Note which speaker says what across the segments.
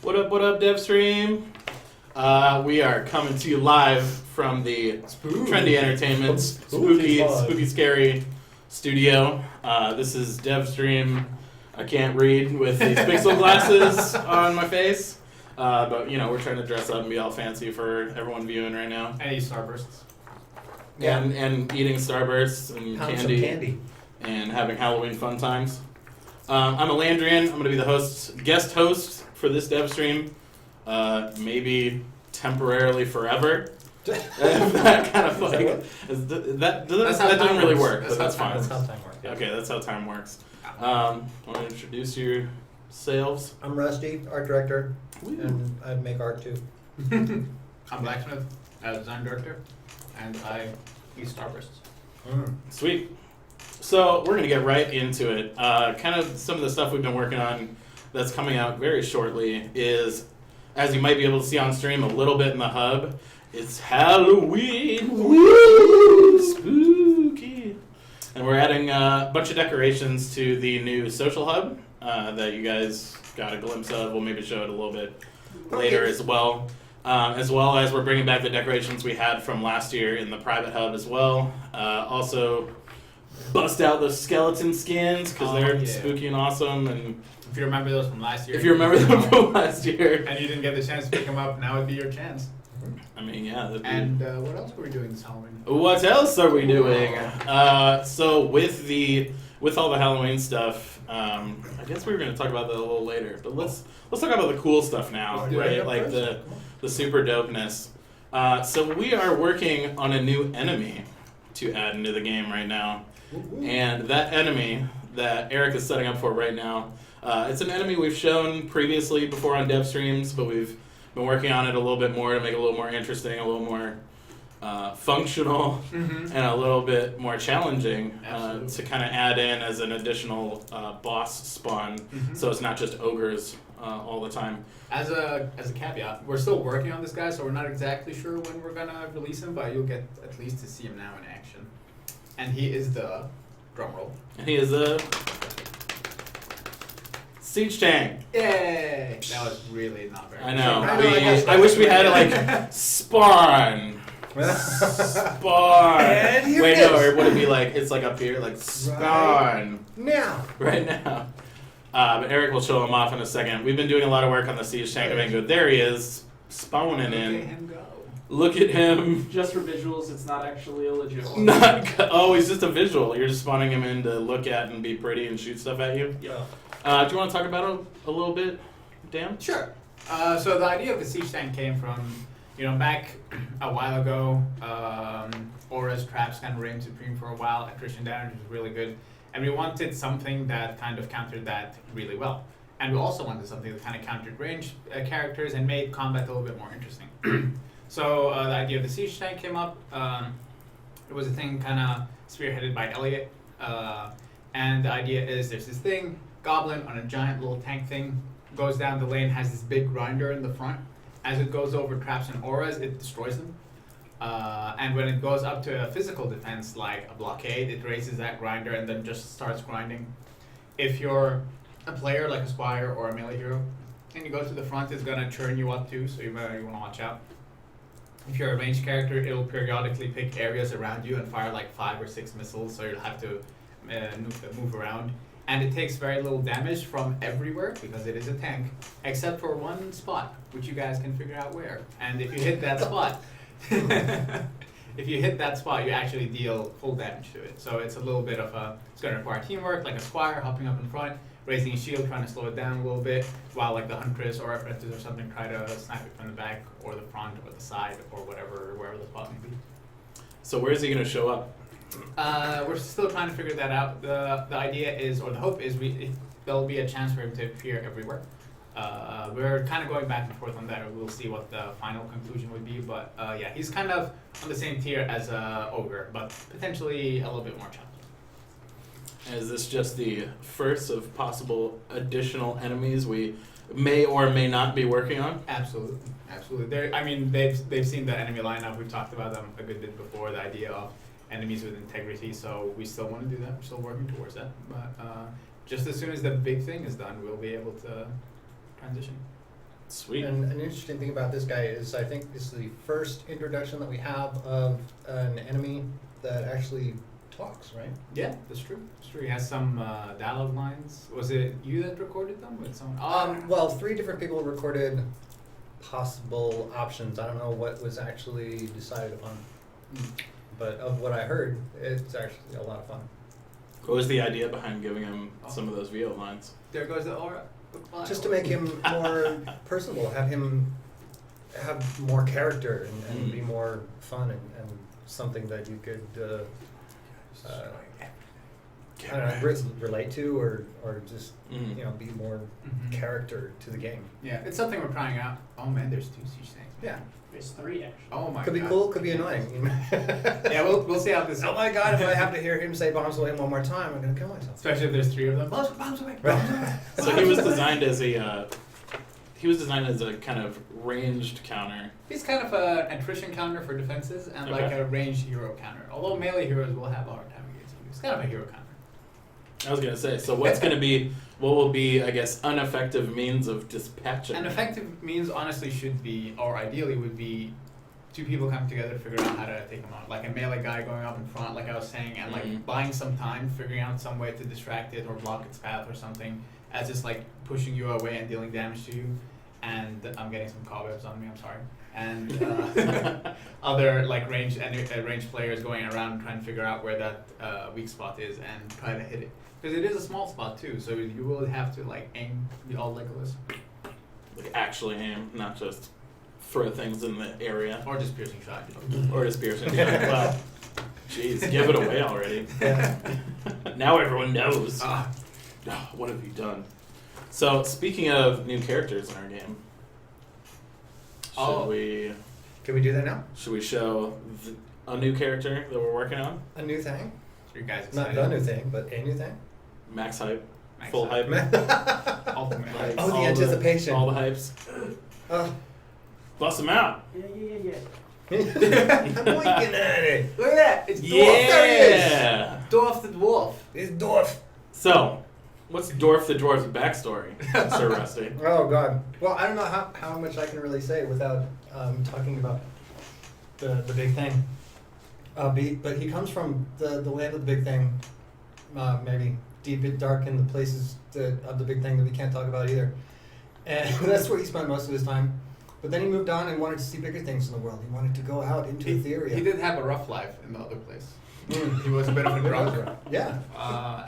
Speaker 1: What up, Devstream? We are coming to you live from the Trendy Entertainment spooky, scary studio. This is Devstream. I can't read with these pixel glasses on my face. But, you know, we're trying to dress up and be all fancy for everyone viewing right now.
Speaker 2: And eat Starbursts.
Speaker 1: Yeah. And eating Starbursts and candy. And having Halloween fun times. I'm Alandrian. I'm going to be the guest host for this Devstream. Maybe temporarily forever. That kind of like that doesn't really work, but that's fine.
Speaker 2: That's how time works. Yeah.
Speaker 1: Okay, that's how time works. Want to introduce yourselves?
Speaker 3: I'm Rusty, art director, and I make art too.
Speaker 2: I'm Blacksmith, design director, and I eat Starbursts.
Speaker 1: Sweet. So we're going to get right into it. Kind of some of the stuff we've been working on that's coming out very shortly is, as you might be able to see on stream a little bit in the hub, it's Halloween. Woo! Spooky. And we're adding a bunch of decorations to the new social hub that you guys got a glimpse of. We'll maybe show it a little bit later as well. As well as we're bringing back the decorations we had from last year in the private hub as well. Also, bust out those skeleton skins because they're spooky and awesome. And
Speaker 2: if you remember those from last year.
Speaker 1: If you remember them from last year.
Speaker 2: And you didn't get the chance to pick them up, now would be your chance.
Speaker 1: I mean, yeah.
Speaker 2: And what else were we doing this Halloween?
Speaker 1: What else are we doing? So with all the Halloween stuff, I guess we were going to talk about that a little later. But let's talk about the cool stuff now, right? Like the super dopeness. So we are working on a new enemy to add into the game right now. And that enemy that Eric is setting up for right now, it's an enemy we've shown previously before on dev streams, but we've been working on it a little bit more to make it a little more interesting, a little more functional, and a little bit more challenging to kind of add in as an additional boss spawn, so it's not just ogres all the time.
Speaker 2: As a caveat, we're still working on this guy, so we're not exactly sure when we're gonna release him, but you'll get at least to see him now in action. And he is the drumroll.
Speaker 1: And he is a siege tank.
Speaker 2: Yay! That was really not very.
Speaker 1: I know. I wish we had like spawn. Spawn. Wait, no, or would it be like it's like up here, like spawn right now? But Eric will show him off in a second. We've been doing a lot of work on the siege tank. I've been good. There he is, spawning in.
Speaker 2: Look at him go.
Speaker 1: Look at him.
Speaker 4: Just for visuals, it's not actually a legit one.
Speaker 1: He's just a visual. You're just spawning him in to look at and be pretty and shoot stuff at you.
Speaker 3: Yeah.
Speaker 1: Do you want to talk about it a little bit, Dan?
Speaker 2: Sure. So the idea of the siege tank came from, back a while ago, Aura's traps kind of reigned supreme for a while. Attrition damage was really good. And we wanted something that kind of countered that really well. And we also wanted something that kind of countered range characters and made combat a little bit more interesting. So the idea of the siege tank came up. It was a thing kind of spearheaded by Elliot. And the idea is there's this thing, goblin on a giant little tank thing, goes down the lane, has this big grinder in the front. As it goes over traps and auras, it destroys them. And when it goes up to a physical defense, like a blockade, it raises that grinder and then just starts grinding. If you're a player like a squire or a melee hero, and you go to the front, it's gonna churn you up too, so you wanna watch out. If you're a ranged character, it'll periodically pick areas around you and fire like 5 or 6 missiles, so you'll have to move around. And it takes very little damage from everywhere because it is a tank, except for one spot, which you guys can figure out where. And if you hit that spot, you actually deal full damage to it. So it's a little bit of it's going to require teamwork, like a squire hopping up in front, raising a shield, trying to slow it down a little bit, while like the huntress or apprentice or something try to snipe it from the back or the front or the side or wherever the spot may be.
Speaker 1: So where is he going to show up?
Speaker 2: We're still trying to figure that out. The idea is, or the hope is, there'll be a chance for him to appear everywhere. We're kind of going back and forth on that. We'll see what the final conclusion would be. But yeah, he's kind of on the same tier as Ogre, but potentially a little bit more challenging.
Speaker 1: Is this just the first of possible additional enemies we may or may not be working on?
Speaker 2: Absolutely. They've seen the enemy lineup. We've talked about them a good bit before. The idea of enemies with integrity. So we still want to do that. We're still working towards that. But just as soon as the big thing is done, we'll be able to transition.
Speaker 1: Sweet.
Speaker 3: And an interesting thing about this guy is I think this is the first introduction that we have of an enemy that actually talks, right?
Speaker 2: Yeah, that's true. That's true. He has some dialogue lines. Was it you that recorded them with someone?
Speaker 3: Well, 3 different people recorded possible options. I don't know what was actually decided upon. But of what I heard, it's actually a lot of fun.
Speaker 1: What was the idea behind giving him some of those VO lines?
Speaker 2: There goes the aura.
Speaker 3: Just to make him more personable, have him have more character and be more fun and something that you could I don't know, relate to or just you know, be more character to the game.
Speaker 2: Yeah, it's something we're trying out. Oh man, there's 2 siege things.
Speaker 3: Yeah.
Speaker 4: There's 3 actually.
Speaker 2: Oh my
Speaker 3: Could
Speaker 2: god.
Speaker 3: be cool, could be annoying.
Speaker 2: Yeah, we'll see how this.
Speaker 3: Oh my god, if I have to hear him say bombs away one more time, I'm gonna kill myself.
Speaker 2: Especially if there's 3 of them. Bombs away. Bombs away.
Speaker 1: So he was designed as a kind of ranged counter.
Speaker 2: He's kind of an attrition counter for defenses and like a ranged hero counter. Although melee heroes will have a hard time against him. He's kind of a hero counter.
Speaker 1: I was gonna say. So what will be, I guess, ineffective means of dispatching?
Speaker 2: An effective means honestly should be, or ideally would be, 2 people come together to figure out how to take him out. Like a melee guy going up in front, like I was saying, and like buying some time, figuring out some way to distract it or block its path or something, as just like pushing you away and dealing damage to you. And I'm getting some cobwebs on me, I'm sorry. And other like ranged players going around trying to figure out where that weak spot is and try to hit it. Because it is a small spot too, so you will have to like aim the all Legolas.
Speaker 1: Like actually aim, not just throw things in the area.
Speaker 2: Or just piercing shot.
Speaker 1: Or just piercing shot. Well, jeez, give it away already. Now everyone knows.
Speaker 2: Ah.
Speaker 1: Oh, what have you done? So, speaking of new characters in our game,
Speaker 3: Can we do that now?
Speaker 1: should we show a new character that we're working on?
Speaker 3: A new thing?
Speaker 2: You guys
Speaker 3: Not
Speaker 2: excited?
Speaker 3: the new thing, but a new thing?
Speaker 1: Max hype,
Speaker 2: Max
Speaker 1: full
Speaker 2: hype.
Speaker 1: hype.
Speaker 2: Ultimate hype.
Speaker 3: Oh, the
Speaker 1: All
Speaker 3: anticipation.
Speaker 1: all the hypes.
Speaker 3: Oh.
Speaker 1: Bust them out.
Speaker 4: Yeah.
Speaker 3: I'm looking at it.
Speaker 2: Look at that! It's Dorf!
Speaker 1: Yeah.
Speaker 2: Dorf the dwarf.
Speaker 3: It's Dorf.
Speaker 1: So, what's Dorf the Dwarf's backstory, Sir Rusty?
Speaker 3: Oh god. Well, I don't know how much I can really say without talking about the big thing. But he comes from the land of the big thing, maybe deep and dark in the places of the big thing that we can't talk about either. And that's where he spent most of his time. But then he moved on and wanted to see bigger things in the world. He wanted to go out into Etheria.
Speaker 2: He did have a rough life in the other place. He was a bit of a drunk.
Speaker 3: Yeah.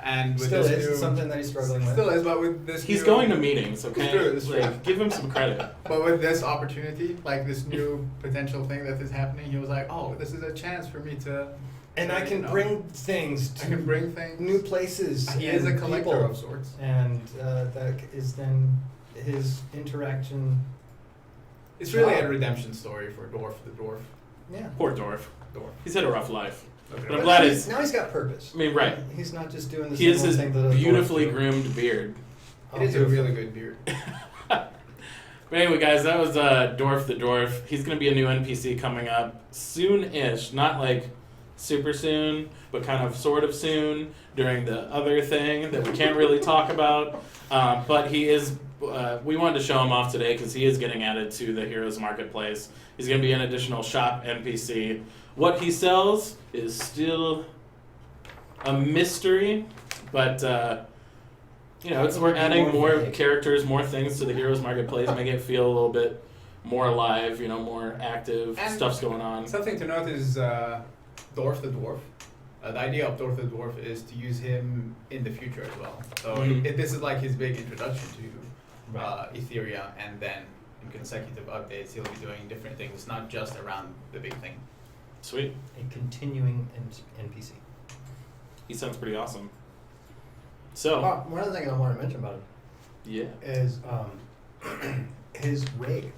Speaker 2: And with
Speaker 3: Still
Speaker 2: this
Speaker 3: is.
Speaker 2: new,
Speaker 3: It's something that he's struggling with.
Speaker 2: Still is, but with this
Speaker 1: He's
Speaker 2: new,
Speaker 1: going to meetings, okay?
Speaker 2: It's true.
Speaker 1: Like, give him some credit.
Speaker 2: But with this opportunity, like this new potential thing that is happening, he was like, oh, this is a chance for me to...
Speaker 3: And I can bring things
Speaker 2: I
Speaker 3: to
Speaker 2: can bring things.
Speaker 3: new places.
Speaker 2: He is a
Speaker 3: and
Speaker 2: collector
Speaker 3: people.
Speaker 2: of sorts.
Speaker 3: And that is then his interaction.
Speaker 2: It's really a redemption story for Dorf the dwarf.
Speaker 3: Yeah.
Speaker 1: Poor Dorf.
Speaker 2: Dorf.
Speaker 1: He's had a rough life.
Speaker 2: Okay.
Speaker 1: But I'm glad
Speaker 3: now he's got purpose.
Speaker 1: I mean, right.
Speaker 3: He's not just doing the
Speaker 1: He has
Speaker 3: same
Speaker 1: his
Speaker 3: thing that
Speaker 1: beautifully groomed beard.
Speaker 2: It is a really good beard.
Speaker 1: But anyway, guys, that was Dorf the Dwarf. He's going to be a new NPC coming up soon-ish. Not like super soon, but kind of sort of soon during the other thing that we can't really talk about. But he is... we wanted to show him off today because he is getting added to the Heroes Marketplace. He's going to be an additional shop NPC. What he sells is still a mystery, but we're adding more characters, more things to the Heroes Marketplace, make it feel a little bit more alive, more active.
Speaker 2: And
Speaker 1: stuff's going on.
Speaker 2: Something to note is Dorf the dwarf. The idea of Dorf the dwarf is to use him in the future as well. So this is like his big introduction to Etheria, and then in consecutive updates he'll be doing different things, not just around the big thing.
Speaker 1: Sweet.
Speaker 3: A continuing NPC.
Speaker 1: He sounds pretty awesome. So,
Speaker 3: one other thing I want to mention about him
Speaker 1: yeah.
Speaker 3: is his rig.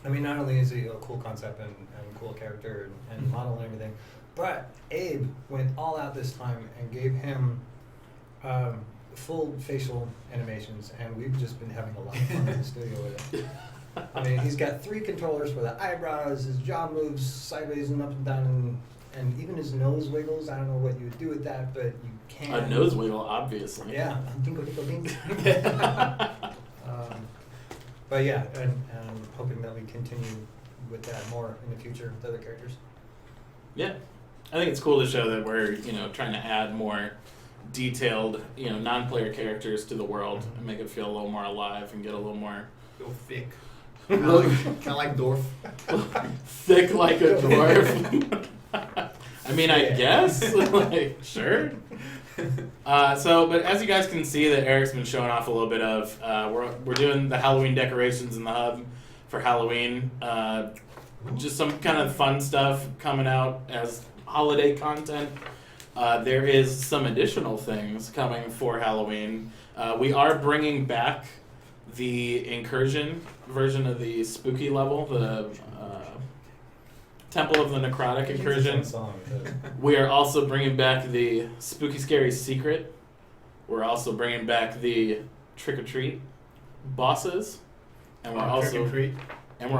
Speaker 3: I mean, not only is he a cool concept and cool character and model and everything, but Abe went all out this time and gave him full facial animations, and we've just been having a lot of fun in the studio with it. I mean, he's got 3 controllers for the eyebrows, his jaw moves sideways and up and down, and even his nose wiggles. I don't know what you would do with that, but you can.
Speaker 1: A nose wiggle, obviously.
Speaker 3: Yeah. Dingo, dingo, ding. But yeah, and hoping that we continue with that more in the future with other characters.
Speaker 1: Yeah, I think it's cool to show that we're trying to add more detailed non-player characters to the world and make it feel a little more alive and get a little more
Speaker 2: Go thick.
Speaker 5: Kind of like Dorf.
Speaker 1: thick like a dwarf. I mean, I guess like sure. But as you guys can see, that Eric's been showing off a little bit of, we're doing the Halloween decorations in the hub for Halloween. Just some kind of fun stuff coming out as holiday content. There is some additional things coming for Halloween. We are bringing back the incursion version of the spooky level, the Temple of the Necrotic incursion. We are also bringing back the Spooky Scary Secret. We're also bringing back the Trick or Treat bosses, and we're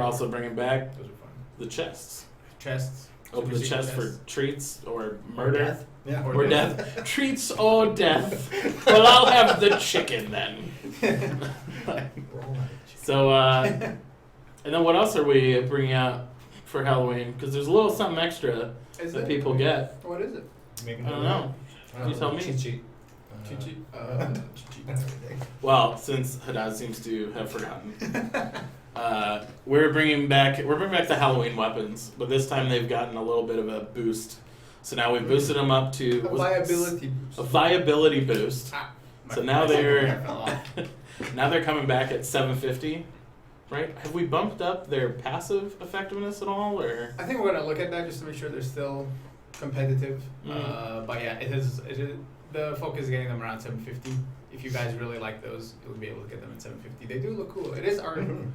Speaker 1: also bringing back
Speaker 2: Those are fun.
Speaker 1: the chests.
Speaker 2: Chests.
Speaker 1: Open the chest for treats or murder
Speaker 3: Death. Yeah.
Speaker 1: or death. Treats or death. Well, I'll have the chicken then. So, and then what else are we bringing out for Halloween? Because there's a little something extra
Speaker 2: Is
Speaker 1: that
Speaker 2: it?
Speaker 1: people get.
Speaker 2: What is it?
Speaker 1: I don't know. You tell me.
Speaker 3: Cheat sheet.
Speaker 2: Cheat sheet.
Speaker 3: That's everything.
Speaker 1: Well, since Haddad seems to have forgotten, we're bringing back the Halloween weapons, but this time they've gotten a little bit of a boost. So now we've boosted them up to
Speaker 2: A viability boost.
Speaker 1: a viability boost. So now they're now they're coming back at 750, right? Have we bumped up their passive effectiveness at all, or?
Speaker 2: I think we're gonna look at that just to make sure they're still competitive. But yeah, it is. The focus is getting them around 750. If you guys really like those, you'll be able to get them at 750. They do look cool. It is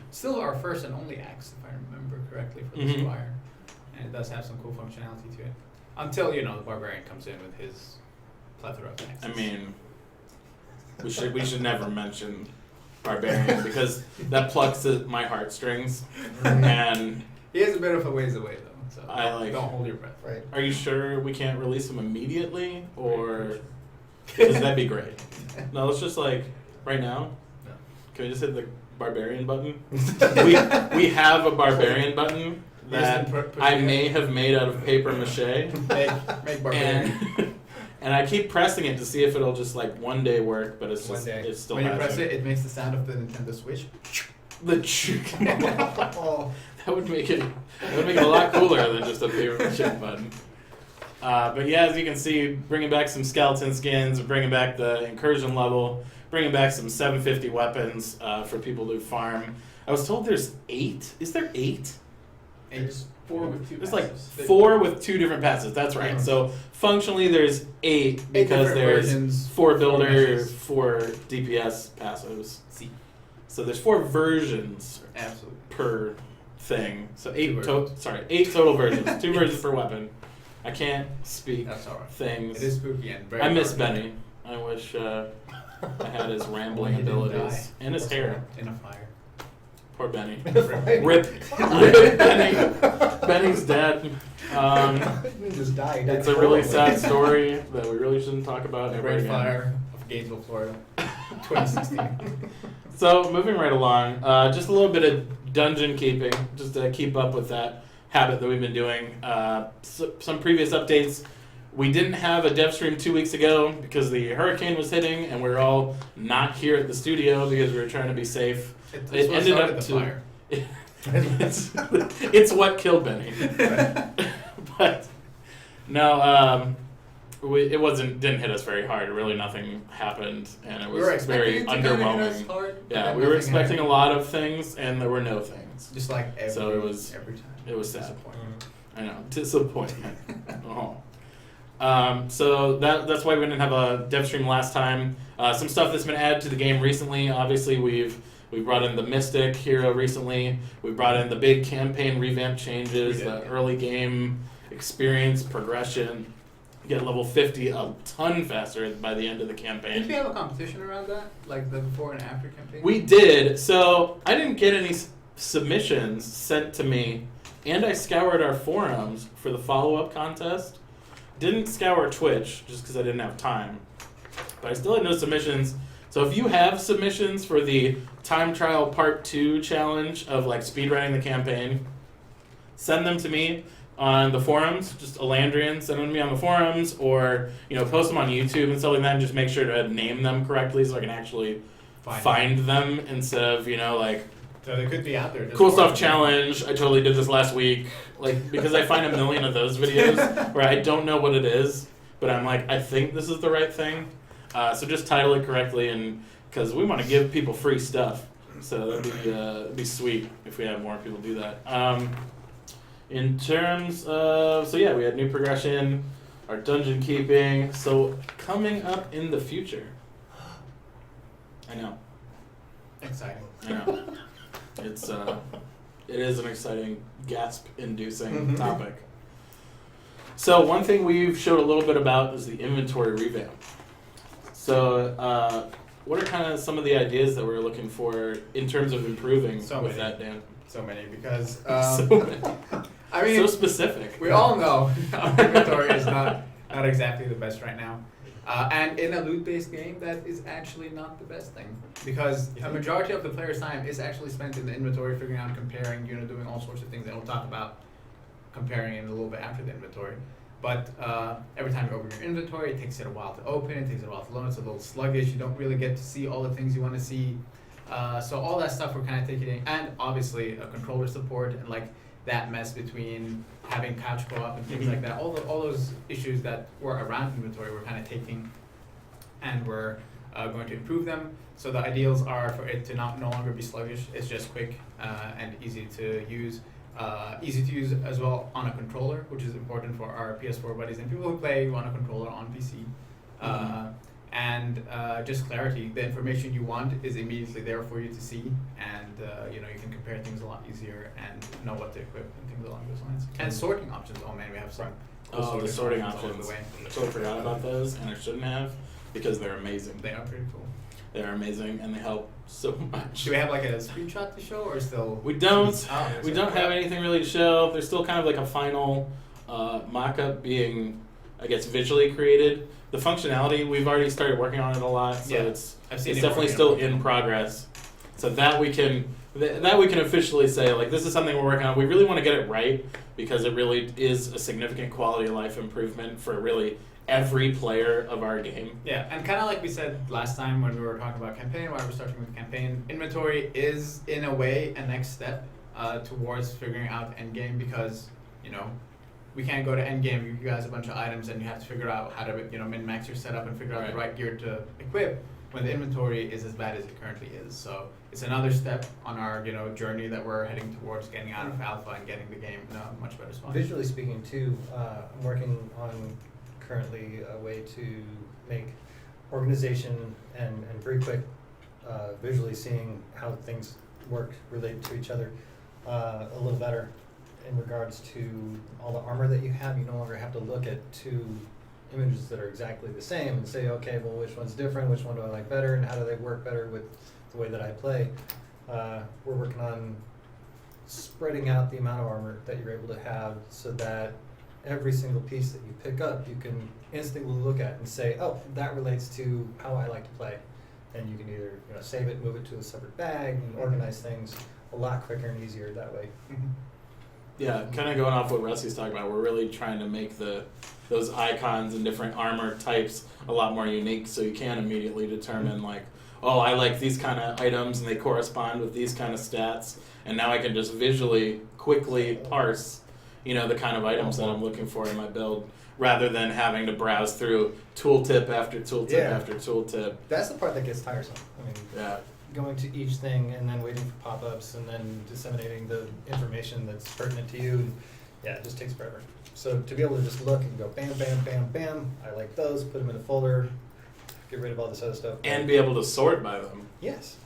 Speaker 2: still our first and only axe, if I remember correctly, for the Squire, and it does have some cool functionality to it. Until the Barbarian comes in with his plethora of axes.
Speaker 1: I mean, we should never mention Barbarian because that plucks at my heartstrings, and
Speaker 2: he is a bit of a ways away though. So don't hold your breath.
Speaker 3: Right.
Speaker 1: are you sure we can't release him immediately, or because that'd be great? No, let's just right now.
Speaker 2: No.
Speaker 1: Can we just hit the Barbarian button? we have a Barbarian button that I may have made out of paper mache,
Speaker 2: Make Barbarian.
Speaker 1: and I keep pressing it to see if it'll just one day work, but it's just it still
Speaker 2: When you
Speaker 1: hasn't.
Speaker 2: press it, it makes the sound of the Nintendo Switch.
Speaker 1: The that would make it a lot cooler than just a paper mache button. But yeah, as you can see, bringing back some skeleton skins, bringing back the incursion level, bringing back some 750 weapons for people to farm. I was told there's 8. Is there 8?
Speaker 4: There's 4 with 2
Speaker 1: There's
Speaker 4: passes.
Speaker 1: 4 with 2 different passes. That's right.
Speaker 2: Yeah.
Speaker 1: So functionally, there's 8 because
Speaker 2: different
Speaker 1: there's
Speaker 2: versions,
Speaker 1: 4 builder,
Speaker 2: meshes.
Speaker 1: 4 DPS passives.
Speaker 2: See.
Speaker 1: So there's 4 versions
Speaker 2: Absolutely.
Speaker 1: per thing. So 8
Speaker 2: Two versions.
Speaker 1: 8 total versions. 2 versions per weapon. I can't speak
Speaker 2: That's alright.
Speaker 1: things.
Speaker 2: It is spooky and very
Speaker 1: I miss
Speaker 2: dark.
Speaker 1: Benny. I wish I had his rambling
Speaker 2: He didn't
Speaker 1: die. And his hair.
Speaker 2: In a fire.
Speaker 1: Poor Benny.
Speaker 3: Rip.
Speaker 1: Rip Benny. Benny's dead.
Speaker 3: Just died.
Speaker 1: It's a really sad story that we really shouldn't talk about
Speaker 2: The
Speaker 1: ever
Speaker 2: Great
Speaker 1: again.
Speaker 2: Fire of Gainesville, Florida. 2016.
Speaker 1: So moving right along, just a little bit of dungeon keeping, just to keep up with that habit that we've been doing. Some previous updates. We didn't have a Devstream 2 weeks ago because the hurricane was hitting, and we were all not here at the studio because we were trying to be safe.
Speaker 2: It
Speaker 1: ended
Speaker 2: started
Speaker 1: up
Speaker 2: the
Speaker 1: to-
Speaker 2: fire.
Speaker 1: it's what killed Benny. But no, it didn't hit us very hard. Really, nothing happened, and it
Speaker 2: We were
Speaker 1: was very
Speaker 2: expecting it to kinda hit us
Speaker 1: underwhelming.
Speaker 2: hard, but
Speaker 1: Yeah,
Speaker 2: then
Speaker 1: we were
Speaker 2: nothing
Speaker 1: expecting a
Speaker 2: happened.
Speaker 1: lot of things, and there were no things.
Speaker 2: Just like every,
Speaker 1: So it was-
Speaker 2: every time.
Speaker 1: it was sad.
Speaker 2: Disappointing.
Speaker 1: I know, disappointment. Oh. So that's why we didn't have a Devstream last time. Some stuff that's been added to the game recently. Obviously, we brought in the Mystic hero recently. We brought in the big campaign revamp changes,
Speaker 2: We did,
Speaker 1: the
Speaker 2: yeah.
Speaker 1: early game experience progression. You get level 50 a ton faster by the end of the
Speaker 2: Did
Speaker 1: campaign.
Speaker 2: we have a competition around that? Like the before and after campaign?
Speaker 1: We did. So I didn't get any submissions sent to me, and I scoured our forums for the follow-up contest. Didn't scour Twitch just because I didn't have time, but I still had no submissions. So if you have submissions for the time trial part 2 challenge of like speedrunning the campaign, send them to me on the forums, just Alandrian, send them to me on the forums, or post them on YouTube and stuff like that, and just make sure to name them correctly so I can actually find them instead of like
Speaker 2: So they could be out there. Just
Speaker 1: cool stuff challenge. I totally did this last week, because I find a million of those videos where I don't know what it is, but I'm like, I think this is the right thing. So just title it correctly, and because we want to give people free stuff, so that'd be sweet if we have more people do that. In terms of, we had new progression, our dungeon keeping. So coming up in the future, I know.
Speaker 2: Exciting.
Speaker 1: I know. It is an exciting, gasp-inducing topic. So one thing we've showed a little bit about is the inventory revamp. So what are kind of some of the ideas that we're looking for in terms of improving with that, Dan?
Speaker 2: So many, because
Speaker 1: So many.
Speaker 2: I mean,
Speaker 1: So specific.
Speaker 2: we all know our inventory is not exactly the best right now. And in a loot-based game, that is actually not the best thing, because a majority of the player's time is actually spent in the inventory, figuring out, comparing, doing all sorts of things. And we'll talk about comparing in a little bit after the inventory. But every time you open your inventory, it takes it a while to open, it takes it a while to load, it's a little sluggish, you don't really get to see all the things you want to see. So all that stuff we're kind of taking in, and obviously a controller support and that mess between having couch co-op and things like that, all those issues that were around inventory we're kind of taking, and we're going to improve them. So the ideals are for it to no longer be sluggish, it's just quick and easy to use. Easy to use as well on a controller, which is important for our PS4 buddies and people who play on a controller on PC. And just clarity. The information you want is immediately there for you to see, and you can compare things a lot easier and know what to equip and things along those lines. And sorting options. Oh man, we have some. Cool
Speaker 1: The sorting
Speaker 2: options along
Speaker 1: options.
Speaker 2: the way.
Speaker 1: I totally forgot about those, and I shouldn't have, because they're amazing.
Speaker 2: They are pretty cool.
Speaker 1: They're amazing, and they help so much.
Speaker 2: Do we have a screenshot to show, or still?
Speaker 1: We don't.
Speaker 2: Oh,
Speaker 1: We don't have anything really to show. There's still kind of a final mock-up being, I guess, visually created. The functionality, we've already started working on it a lot, so it's definitely still in progress. So that we can officially say, this is something we're working on. We really want to get it right, because it really is a significant quality of life improvement for really every player of our game.
Speaker 2: Yeah, and kind of like we said last time when we were talking about campaign, why we're starting with campaign, inventory is in a way a next step towards figuring out endgame, because we can't go to endgame, you guys a bunch of items, and you have to figure out how to min-max your setup and figure out the right gear to equip when the inventory is as bad as it currently is. So it's another step on our journey that we're heading towards getting out of alpha and getting the game in a much better spot.
Speaker 3: Visually speaking too, I'm working on currently a way to make organization and very quick visually seeing how things work related to each other a little better. In regards to all the armor that you have, you no longer have to look at two images that are exactly the same and say, okay, well, which one's different, which one do I like better, and how do they work better with the way that I play. We're working on spreading out the amount of armor that you're able to have, so that every single piece that you pick up, you can instantly look at and say, oh, that relates to how I like to play. And you can either save it, move it to a separate bag, and organize things a lot quicker and easier that way.
Speaker 1: Yeah, kind of going off what Rusty's talking about, we're really trying to make those icons and different armor types a lot more unique, so you can immediately determine oh, I like these kind of items and they correspond with these kind of stats, and now I can just visually quickly parse the kind of items that I'm looking for in my build, rather than having to browse through tooltip after tooltip after tooltip.
Speaker 3: That's the part that gets tiresome.
Speaker 1: Yeah.
Speaker 3: Going to each thing and then waiting for pop-ups and then disseminating the information that's pertinent to you. It just takes forever. So to be able to just look and go bam, bam, bam, bam, I like those, put them in a folder, get rid of all this other stuff.
Speaker 1: And be able to sort by them.
Speaker 3: Yes.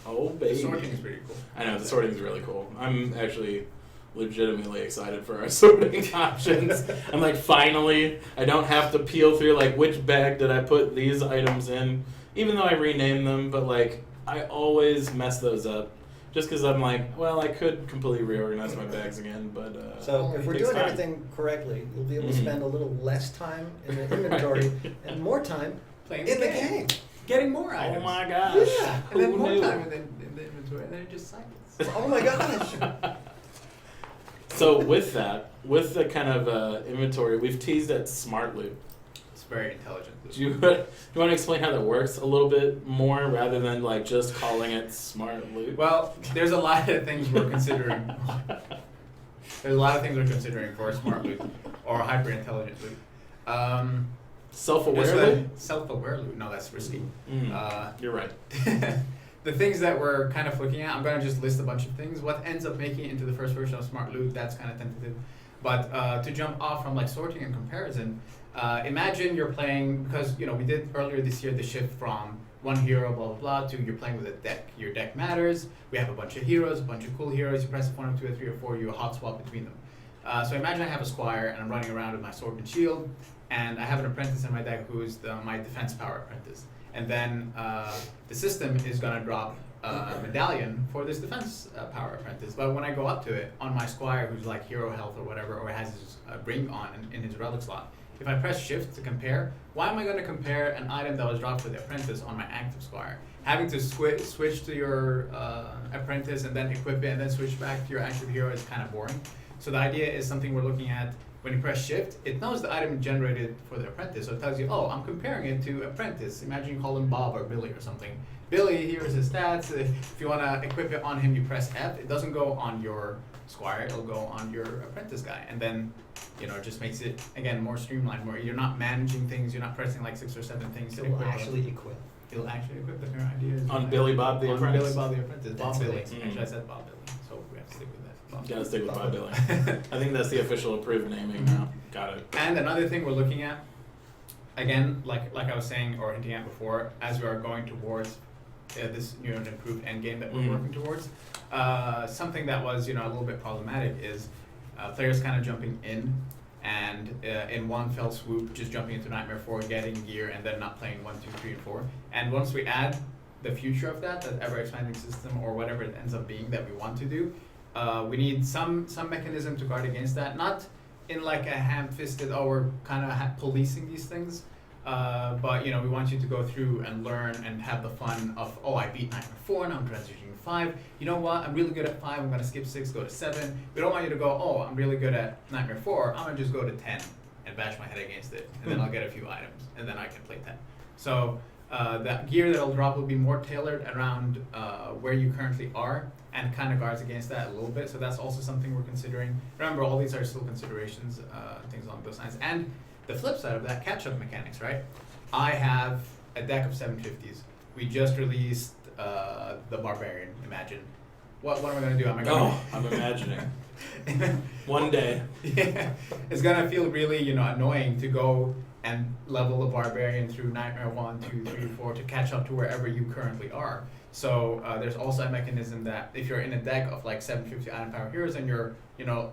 Speaker 1: Oh, baby.
Speaker 2: The sorting is pretty cool.
Speaker 1: I know, the sorting is really cool. I'm actually legitimately excited for our sorting options. I'm finally, I don't have to peel through, which bag did I put these items in, even though I rename them, but I always mess those up. Just because I'm I could completely reorganize my bags again, but
Speaker 3: so if we're doing everything correctly, you'll be able to spend a little less time in the inventory and more time
Speaker 2: Playing
Speaker 3: in the game.
Speaker 2: getting more
Speaker 1: Oh
Speaker 2: items.
Speaker 1: my gosh.
Speaker 3: Yeah.
Speaker 2: And then
Speaker 1: Who
Speaker 2: more
Speaker 1: knew?
Speaker 2: time in the inventory, and then it just cycles.
Speaker 3: Oh my gosh.
Speaker 1: So with the kind of inventory, we've teased at smart loot.
Speaker 2: It's very intelligent.
Speaker 1: Do you want to explain how that works a little bit more rather than like just calling it smart loot?
Speaker 2: Well, there's a lot of things we're considering. There's a lot of things we're considering for a smart loot or hyper intelligent loot.
Speaker 1: Self-aware
Speaker 2: There's
Speaker 1: loot?
Speaker 2: a self-aware loot. No, that's risky.
Speaker 1: You're right.
Speaker 2: The things that we're kind of looking at, I'm going to just list a bunch of things. What ends up making it into the first version of Smart Loot, that's kind of tentative. But to jump off from like sorting and comparison, imagine you're playing, because we did earlier this year the shift from one hero, blah, blah, blah, to you're playing with a deck. Your deck matters. We have a bunch of heroes, a bunch of cool heroes. You press F1 or 2 or 3 or 4, you hot swap between them. So imagine I have a squire and I'm running around with my sword and shield, and I have an apprentice in my deck who's my defense power apprentice. And then the system is going to drop a medallion for this defense power apprentice. But when I go up to it on my squire, who's like hero health or whatever, or has his ring on in his relic slot, if I press shift to compare, why am I going to compare an item that was dropped for the apprentice on my active squire? Having to switch to your apprentice and then equip it and then switch back to your active hero is kind of boring. So the idea is something we're looking at. When you press shift, it knows the item generated for the apprentice, so it tells you, oh, I'm comparing it to apprentice. Imagine you call him Bob or Billy or something. Billy, here's his stats. If you want to equip it on him, you press F. It doesn't go on your squire, it'll go on your apprentice guy. And then, it just makes it, again, more streamlined, more, you're not managing things, you're not pressing like 6 or 7 things to
Speaker 3: It will
Speaker 2: equip.
Speaker 3: actually equip.
Speaker 2: It'll actually equip the current idea. is-
Speaker 1: On Billy Bob the
Speaker 2: on
Speaker 1: Apprentice.
Speaker 2: Billy Bob the Apprentice. Bob
Speaker 3: That's
Speaker 2: Billy.
Speaker 3: amazing.
Speaker 2: Actually, I said Bob Billy, so we have to stick with that. Bob
Speaker 1: Gotta stick with
Speaker 3: Bob
Speaker 1: Bob Billy. I think that's the official approved naming now. Got it.
Speaker 2: And another thing we're looking at, again, like I was saying or hinting at before, as we are going towards this new and improved end game that we're
Speaker 1: Mhm.
Speaker 2: working towards, something that was a little bit problematic is players kind of jumping in and in one fell swoop just jumping into Nightmare 4, getting gear, and then not playing 1, 2, 3, and 4. And once we add the future of that ever expanding system or whatever it ends up being that we want to do, we need some mechanism to guard against that. Not in like a ham-fisted, we're kind of policing these things, but we want you to go through and learn and have the fun of, I beat Nightmare 4, now I'm transitioning to 5. You know what? I'm really good at 5. I'm gonna skip 6, go to 7. We don't want you to go, I'm really good at Nightmare 4. I'm gonna just go to 10 and bash my head against it, and then I'll get a few items, and then I can play 10. So that gear that'll drop will be more tailored around where you currently are, and kind of guards against that a little bit. So that's also something we're considering. Remember, all these are still considerations, things along those lines. And the flip side of that, catch-up mechanics, right? I have a deck of 750s. We just released the Barbarian, imagine. What am I going to do?
Speaker 1: I'm imagining. One day.
Speaker 2: Yeah, it's gonna feel really, annoying to go and level a barbarian through Nightmare 1, 2, 3, 4 to catch up to wherever you currently are. So there's also a mechanism that if you're in a deck of like 750 item power heroes and you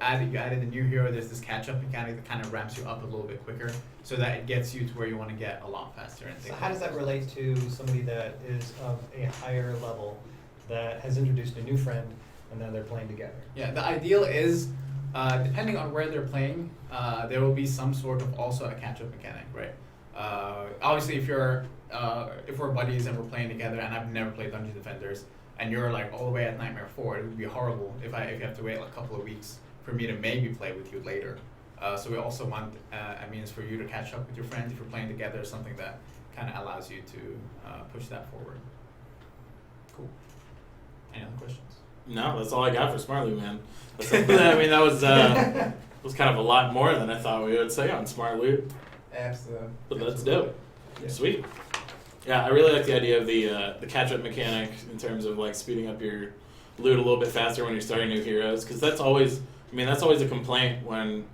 Speaker 2: added a new hero, there's this catch up mechanic that kind of ramps you up a little bit quicker, so that it gets you to where you want to get a lot faster. And
Speaker 3: So how does that relate to somebody that is of a higher level that has introduced a new friend and now they're playing together?
Speaker 2: Yeah, the ideal is, depending on where they're playing, there will be some sort of also a catch-up mechanic, right? Obviously, if we're buddies and we're playing together, and I've never played Dungeon Defenders, and you're like all the way at Nightmare 4, it would be horrible if you have to wait like a couple of weeks for me to maybe play with you later. So we also want a means for you to catch up with your friends if you're playing together, something that kind of allows you to push that forward. Cool. Any other questions?
Speaker 1: No, that's all I got for Smart Loot, man. That was kind of a lot more than I thought we would say on Smart Loot.
Speaker 2: Absolutely.
Speaker 1: But that's dope.
Speaker 2: Yeah.
Speaker 1: Sweet. Yeah, I really like the idea of the catch-up mechanic in terms of like speeding up your loot a little bit faster when you're starting new heroes, because that's always a complaint when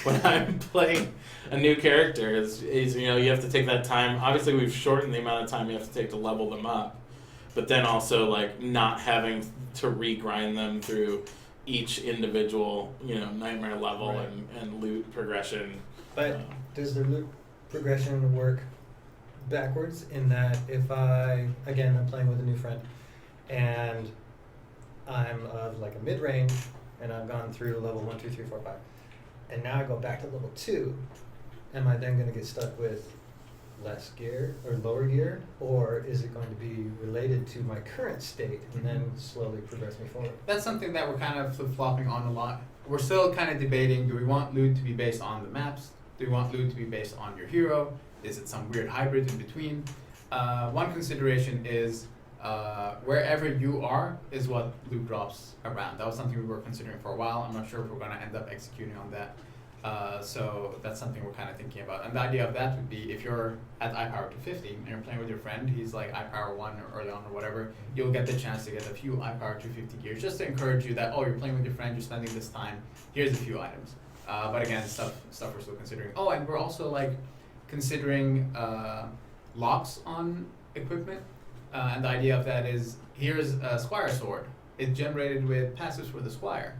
Speaker 1: I'm playing a new character is you have to take that time. Obviously, we've shortened the amount of time you have to take to level them up, but then also like not having to regrind them through each individual nightmare level
Speaker 3: Right.
Speaker 1: and loot progression.
Speaker 3: But does the loot progression work backwards in that if I'm playing with a new friend and I'm of like a mid-range and I've gone through level 1, 2, 3, 4, 5 and now I go back to level 2, am I then going to get stuck with less gear or lower gear, or is it going to be related to my current state and then slowly progress me forward?
Speaker 2: That's something that we're kind of flip-flopping on a lot. We're still kind of debating, do we want loot to be based on the maps? Do we want loot to be based on your hero? Is it some weird hybrid in between? One consideration is wherever you are is what loot drops around. That was something we were considering for a while. I'm not sure if we're going to end up executing on that. So that's something we're kind of thinking about. And the idea of that would be if you're at I power 250 and you're playing with your friend, he's like I power 1 or early on or whatever, you'll get the chance to get a few I power 250 gears just to encourage you that, oh, you're playing with your friend, you're spending this time, here's a few items. But again, stuff we're still considering. Oh, and we're also like considering locks on equipment. And the idea of that is, here's a Squire sword. It's generated with passives for the Squire.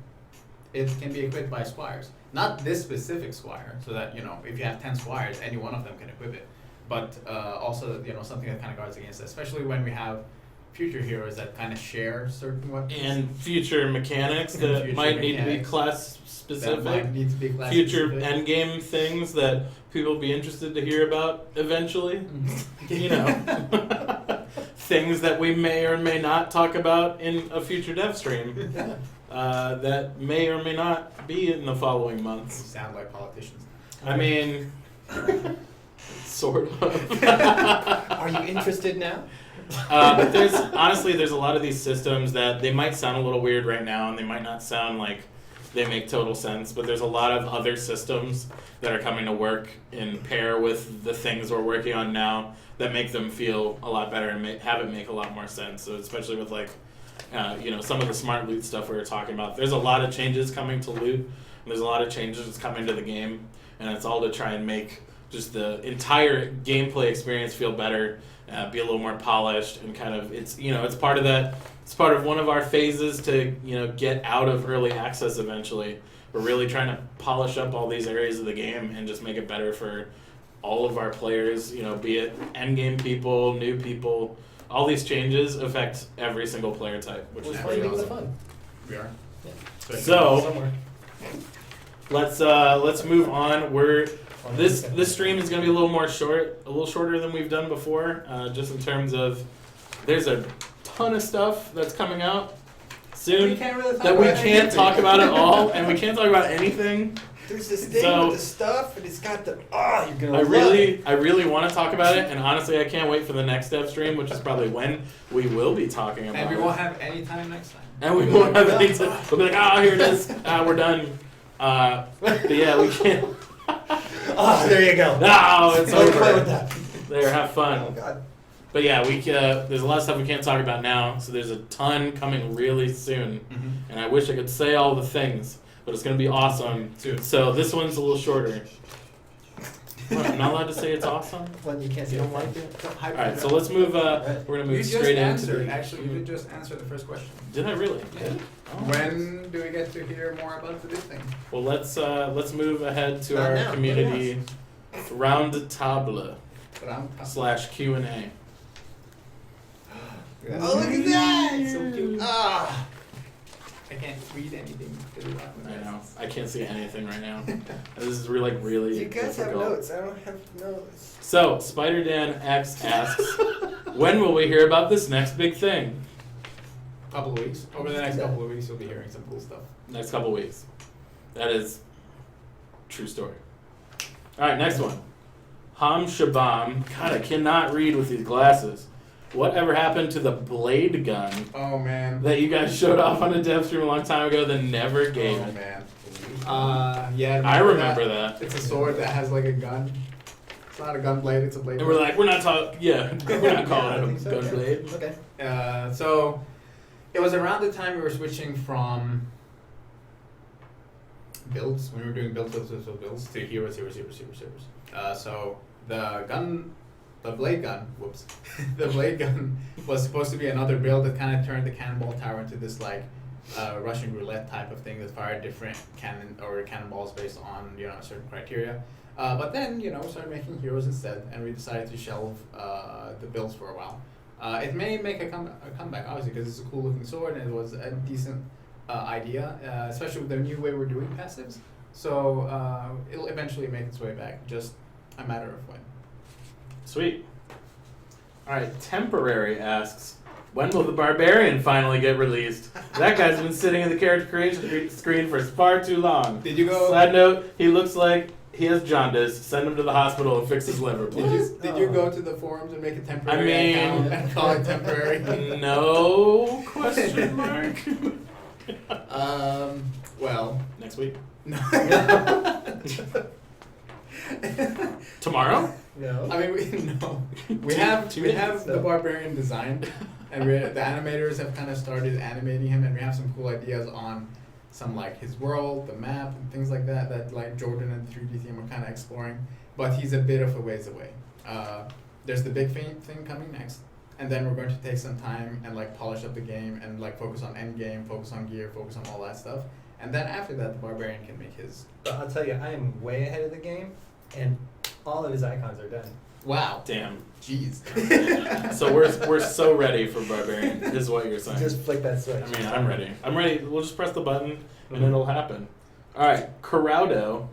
Speaker 2: It can be equipped by Squires. Not this specific Squire, so that, you know, if you have 10 Squires, any one of them can equip it. But also, you know, something that kind of guards against it, especially when we have future heroes that kind of share certain weapons.
Speaker 1: And future mechanics that
Speaker 2: future
Speaker 1: might need to be
Speaker 2: mechanics
Speaker 1: class specific.
Speaker 2: That might need to be class
Speaker 1: Future
Speaker 2: specific.
Speaker 1: endgame things that people will be interested to hear about eventually. You know. Things that we may or may not talk about in a future Devstream. That may or may not be in the following
Speaker 2: We
Speaker 1: months.
Speaker 2: sound like politicians.
Speaker 1: I mean, sort of.
Speaker 3: Are you interested now?
Speaker 1: But there's a lot of these systems that they might sound a little weird right now, and they might not sound like they make total sense. But there's a lot of other systems that are coming to work in pair with the things we're working on now that make them feel a lot better and have it make a lot more sense. So especially with like, you know, some of the smart loot stuff we were talking about. There's a lot of changes coming to loot. And there's a lot of changes that's coming to the game, and it's all to try and make just the entire gameplay experience feel better, be a little more polished, and kind of it's part of that. It's part of one of our phases to get out of early access eventually. We're really trying to polish up all these areas of the game and just make it better for all of our players. You know, be it endgame people, new people. All these changes affect every single player type, which is pretty awesome.
Speaker 3: Fun.
Speaker 2: We are.
Speaker 1: So
Speaker 3: Somewhere.
Speaker 1: let's move on. This stream is going to be a little shorter than we've done before, just in terms of there's a ton of stuff that's coming out soon
Speaker 2: We can't really talk
Speaker 1: that we
Speaker 2: about
Speaker 1: can't
Speaker 2: anything.
Speaker 1: talk about at all, and we can't talk about anything.
Speaker 3: There's this thing
Speaker 1: So-
Speaker 3: with the stuff, and it's got the you're gonna
Speaker 1: I
Speaker 3: love it.
Speaker 1: really want to talk about it, and honestly, I can't wait for the next dev stream, which is probably when we will be talking about
Speaker 2: And we
Speaker 1: it.
Speaker 2: won't have any time next time.
Speaker 1: And we won't have any to, we'll be like, here it is, we're done. But yeah, we can't.
Speaker 3: There you go.
Speaker 1: No, it's
Speaker 3: Don't
Speaker 1: over.
Speaker 3: play with that.
Speaker 1: There, have fun.
Speaker 3: Oh God.
Speaker 1: But yeah, there's a lot of stuff we can't talk about now, so there's a ton coming really soon.
Speaker 2: Mm-hmm.
Speaker 1: And I wish I could say all the things, but it's going to be awesome.
Speaker 2: Soon.
Speaker 1: So this one's a little shorter. What, I'm not allowed to say it's awesome?
Speaker 3: Well, you can't see
Speaker 1: You don't
Speaker 3: the
Speaker 1: like
Speaker 3: thing.
Speaker 1: it? Alright, so let's move, we're going to
Speaker 2: You
Speaker 1: move
Speaker 2: just
Speaker 1: straight into
Speaker 2: answered.
Speaker 1: the...
Speaker 2: Actually, you did just answer the first question.
Speaker 1: Did I really?
Speaker 2: Yeah.
Speaker 1: Oh.
Speaker 2: When do we get to hear more about the big thing?
Speaker 1: Well, let's move ahead to
Speaker 3: Not
Speaker 1: our
Speaker 3: now,
Speaker 1: community round table / Q&A.
Speaker 3: Oh, look at that!
Speaker 2: So cute.
Speaker 3: Ah.
Speaker 2: I can't read anything.
Speaker 1: I know. I can't see anything right now. This is really
Speaker 3: You guys have
Speaker 1: difficult.
Speaker 3: notes. I don't have notes.
Speaker 1: So, Spider Dan X asks, when will we hear about this next big thing?
Speaker 2: Couple of weeks. Over the next couple of weeks, you'll be hearing some cool stuff.
Speaker 1: Next couple weeks. That is true story. Alright, next one. Ham Shabam. God, I cannot read with these glasses. Whatever happened to the blade gun
Speaker 2: Oh man.
Speaker 1: that you guys showed off on a dev stream a long time ago that never gave
Speaker 2: Oh
Speaker 1: it?
Speaker 2: man. Yeah.
Speaker 1: I remember that.
Speaker 2: It's a sword that has like a gun. It's not a gun blade. It's a blade.
Speaker 1: And we're like, we're not calling it
Speaker 3: I
Speaker 1: a
Speaker 3: think so,
Speaker 1: gun
Speaker 3: yeah.
Speaker 1: blade.
Speaker 3: Okay.
Speaker 2: So it was around the time we were switching from builds, when we were doing builds to heroes. So the blade gun, the blade gun was supposed to be another build that kind of turned the cannonball tower into this like Russian roulette type of thing that fired different cannonballs based on a certain criteria. But then we started making heroes instead, and we decided to shelve the builds for a while. It may make a comeback, obviously, because it's a cool looking sword and it was a decent idea, especially with the new way we're doing passives. So it'll eventually make its way back, just a matter of when.
Speaker 1: Sweet. All right, Temporary asks, when will the Barbarian finally get released? That guy's been sitting in the character creation screen for far too long.
Speaker 2: Did you go?
Speaker 1: Side note, he looks like he has jaundice. Send him to the hospital and fix his liver, please.
Speaker 2: Did you go to the forums and make a temporary
Speaker 1: I mean-
Speaker 2: account and call it temporary?
Speaker 1: No question mark.
Speaker 2: Well,
Speaker 1: Next week?
Speaker 2: no.
Speaker 1: Tomorrow?
Speaker 3: No.
Speaker 2: I mean, we
Speaker 1: Two
Speaker 2: have
Speaker 1: minutes,
Speaker 2: the barbarian designed, and the animators have kind of started animating him, and we have some cool ideas on some like his world, the map, and things like that. That like Jordan and 3D theme are kind of exploring, but he's a bit of a ways away. There's the big thing coming next, and then we're going to take some time and like polish up the game and like focus on end game, focus on gear, focus on all that stuff, and then after that, the barbarian can make his.
Speaker 3: But I'll tell you, I am way ahead of the game, and all of his icons are done.
Speaker 2: Wow.
Speaker 1: Damn.
Speaker 2: Jeez.
Speaker 1: So we're so ready for Barbarian, is what you're saying.
Speaker 3: Just flick that switch.
Speaker 1: I mean, I'm ready. I'm ready. We'll just press the button and
Speaker 3: Mhm.
Speaker 1: it'll happen. All right. Corrado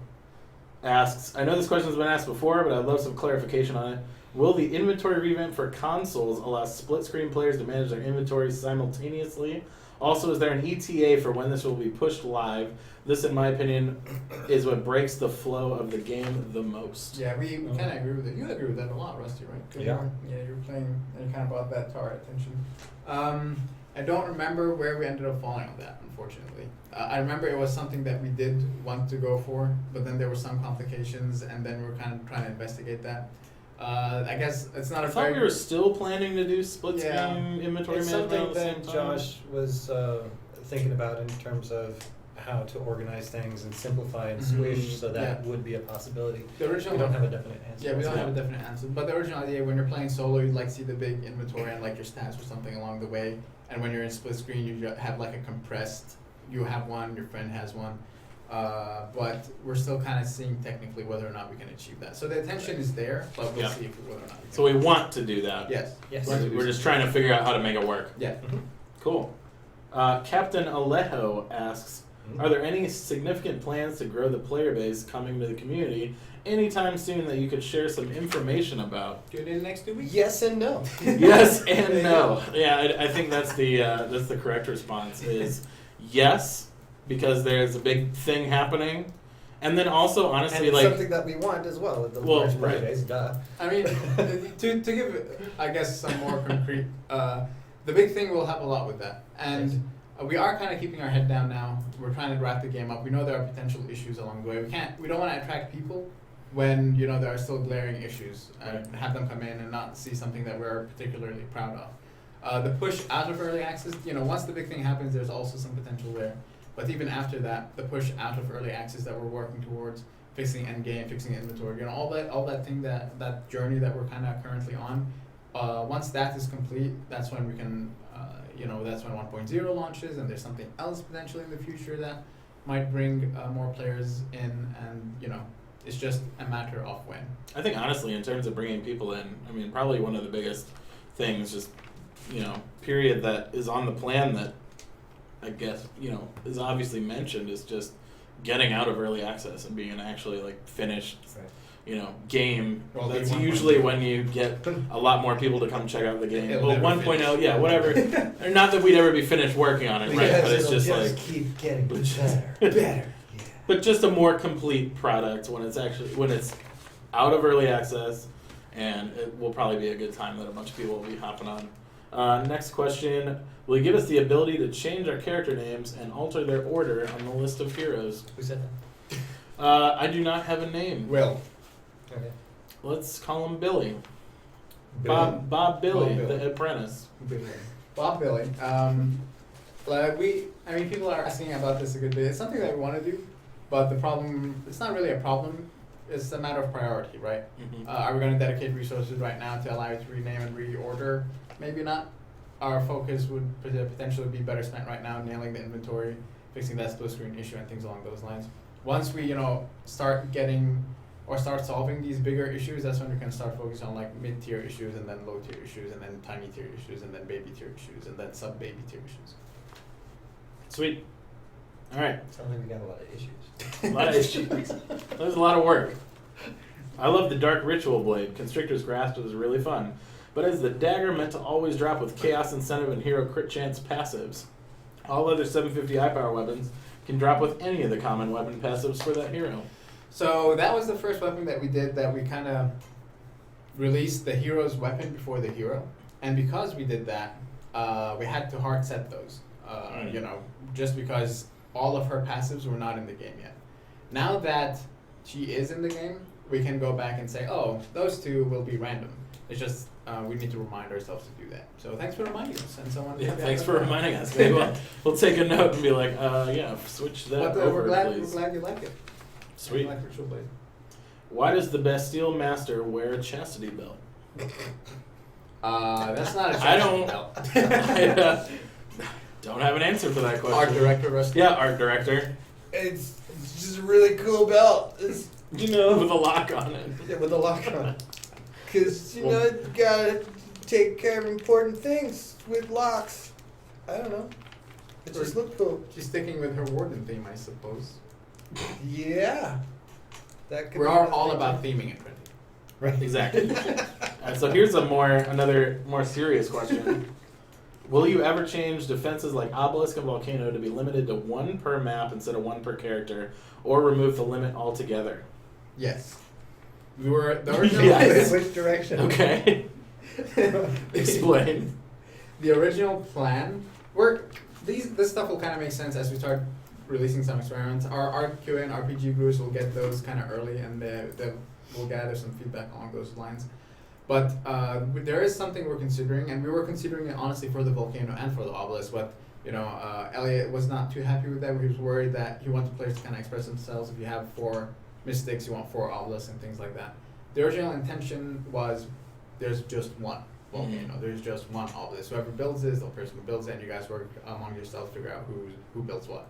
Speaker 1: asks, I know this question's been asked before, but I'd love some clarification on it. Will the inventory revamp for consoles allow split screen players to manage their inventory simultaneously? Also, is there an ETA for when this will be pushed live? This, in my opinion, is what breaks the flow of the game the most.
Speaker 2: Yeah, we kind of agree with it. You agree with that a lot, Rusty, right? 'Cause
Speaker 3: Yeah.
Speaker 2: You're playing, and you kind of brought that to our attention. I don't remember where we ended up falling on that, unfortunately. I remember it was something that we did want to go for, but then there were some complications, and then we're kind of trying to investigate that. I guess it's not
Speaker 1: I
Speaker 2: a
Speaker 1: thought
Speaker 2: very...
Speaker 1: we were still planning to do split
Speaker 2: Yeah.
Speaker 1: screen inventory
Speaker 3: It's
Speaker 1: management
Speaker 3: something
Speaker 1: at the same
Speaker 3: that
Speaker 1: time.
Speaker 3: Josh was thinking about in terms of how to organize things and simplify and
Speaker 1: Mhm.
Speaker 3: swish, so that
Speaker 2: Yeah.
Speaker 3: would be a possibility.
Speaker 2: The original...
Speaker 3: We don't have a definite answer.
Speaker 2: Yeah, we don't
Speaker 1: Yeah.
Speaker 2: have a definite answer. But the original idea, when you're playing solo, you'd like see the big inventory and like your stats or something along the way. And when you're in split screen, you have like a compressed. You have one, your friend has one. But we're still kind of seeing technically whether or not we can achieve that. So the attention is there, but we'll
Speaker 1: Yeah.
Speaker 2: see whether or not we can.
Speaker 1: So we want to do that.
Speaker 2: Yes.
Speaker 3: Yes.
Speaker 1: We're just trying to figure out how to make it work.
Speaker 2: Yeah.
Speaker 1: Cool. Captain Alejo asks, are there any significant plans to grow the player base coming to the community anytime soon that you could share some information about?
Speaker 2: Do it in the next 2 weeks.
Speaker 3: Yes and no.
Speaker 1: Yes and no. Yeah, I think that's the correct response is yes, because there's a big thing happening. And then also,
Speaker 3: And
Speaker 1: honestly,
Speaker 3: it's
Speaker 1: like,
Speaker 3: something that we want as well with the
Speaker 1: Well,
Speaker 3: large
Speaker 1: right.
Speaker 3: player base, duh.
Speaker 2: I mean, to give, I guess, some more concrete, the big thing will help a lot with that. And we are kind of keeping our head down now. We're trying to wrap the game up. We know there are potential issues along the way. We don't want to attract people when, there are still glaring issues and have them come in and not see something that we're particularly proud of. The push out of early access, once the big thing happens, there's also some potential there. But even after that, the push out of early access that we're working towards, fixing end game, fixing inventory, all that thing, that journey that we're kind of currently on. Once that is complete, that's when we can, that's when 1.0 launches, and there's something else potentially in the future that might bring more players in, and it's just a matter of when.
Speaker 1: I think honestly, in terms of bringing people in, I mean, probably one of the biggest things, just period, that is on the plan that I guess is obviously mentioned is just getting out of early access and being an actually like finished game.
Speaker 2: Well,
Speaker 1: That's
Speaker 2: 1.0.
Speaker 1: usually when you get a lot more people to come check out the game.
Speaker 2: It'll
Speaker 1: Well,
Speaker 2: never
Speaker 1: 1.0,
Speaker 2: finish.
Speaker 1: yeah, whatever. Or not that we'd ever be finished working on it, right?
Speaker 3: Because
Speaker 1: But it's
Speaker 3: it'll
Speaker 1: just like,
Speaker 3: keep getting
Speaker 1: Which-
Speaker 3: better.
Speaker 2: Better.
Speaker 1: but just a more complete product when it's out of early access, and it will probably be a good time that a bunch of people will be hopping on. Next question: will you give us the ability to change our character names and alter their order on the list of heroes?
Speaker 3: Who said that?
Speaker 1: I do not have a name.
Speaker 2: Will.
Speaker 3: Okay.
Speaker 1: Let's call him Billy.
Speaker 3: Billy.
Speaker 1: Bob Billy,
Speaker 2: Bob Billy.
Speaker 1: the apprentice.
Speaker 2: Bob Billy. People are asking about this a good bit. It's something that we want to do, but the problem, it's not really a problem. It's a matter of priority, right? Are we going to dedicate resources right now to allow you to rename and reorder? Maybe not. Our focus would potentially be better spent right now nailing the inventory, fixing that split screen issue and things along those lines. Once we, start getting or start solving these bigger issues, that's when we can start focusing on like mid-tier issues and then low-tier issues and then tiny-tier issues and then baby-tier issues and then sub-baby-tier issues.
Speaker 1: Sweet. All right.
Speaker 3: Sounds like we got a lot of issues.
Speaker 1: A lot of issues. There's a lot of work. I love the Dark Ritual Blade. Constrictor's Grasp is really fun. But is the dagger meant to always drop with Chaos Incentive and Hero Crit Chance passives? All other 750 high power weapons can drop with any of the common weapon passives for that hero.
Speaker 2: So that was the first weapon that we did that we kind of released the hero's weapon before the hero. And because we did that, we had to hard set those. You know, just because all of her passives were not in the game yet. Now that she is in the game, we can go back and say, oh, those two will be random. It's just we need to remind ourselves to do that. So thanks for reminding us. And someone.
Speaker 1: Yeah, thanks for reminding us. Maybe we'll take a note and be like, yeah, switch that
Speaker 2: But
Speaker 1: over,
Speaker 2: we're glad
Speaker 1: please.
Speaker 2: you like it.
Speaker 1: Sweet.
Speaker 2: You like Ritual Blade.
Speaker 1: Why does the Bastille Master wear a chastity belt?
Speaker 2: That's not a
Speaker 1: I
Speaker 2: chastity
Speaker 1: don't-
Speaker 2: belt.
Speaker 1: I don't have an answer for that question.
Speaker 2: Art director, Rusty.
Speaker 1: Yeah, art director.
Speaker 3: It's just a really cool belt. It's,
Speaker 1: With a lock on it.
Speaker 3: yeah, with a lock on. Because, you
Speaker 1: Well-
Speaker 3: know, you gotta take care of important things with locks. I don't know. It just looked cool.
Speaker 2: She's sticking with her warden theme, I suppose.
Speaker 3: Yeah. That could
Speaker 2: We're
Speaker 3: be
Speaker 2: all
Speaker 3: another
Speaker 2: about
Speaker 3: thing.
Speaker 2: theming it, Trendy.
Speaker 3: Right.
Speaker 1: Exactly. So here's another more serious question. Will you ever change defenses like Obelisk and Volcano to be limited to 1 per map instead of 1 per character, or remove the limit altogether?
Speaker 2: Yes. We were the original.
Speaker 1: Yes.
Speaker 3: Which direction?
Speaker 1: Okay. Explain.
Speaker 2: The original plan. This stuff will kind of make sense as we start releasing some experiments. Our RQA and RPG groups will get those kind of early, and we'll gather some feedback along those lines. But there is something we're considering, and we were considering it honestly for the Volcano and for the Obelisk. But you know, Elliot was not too happy with that. He was worried that he wanted players to kind of express themselves. If you have 4 Mystics, you want 4 Obelisks and things like that. The original intention was there's just 1 Volcano. There's just 1 Obelisk. Whoever builds this, the person who builds it, and you guys work among yourselves to figure out who builds what.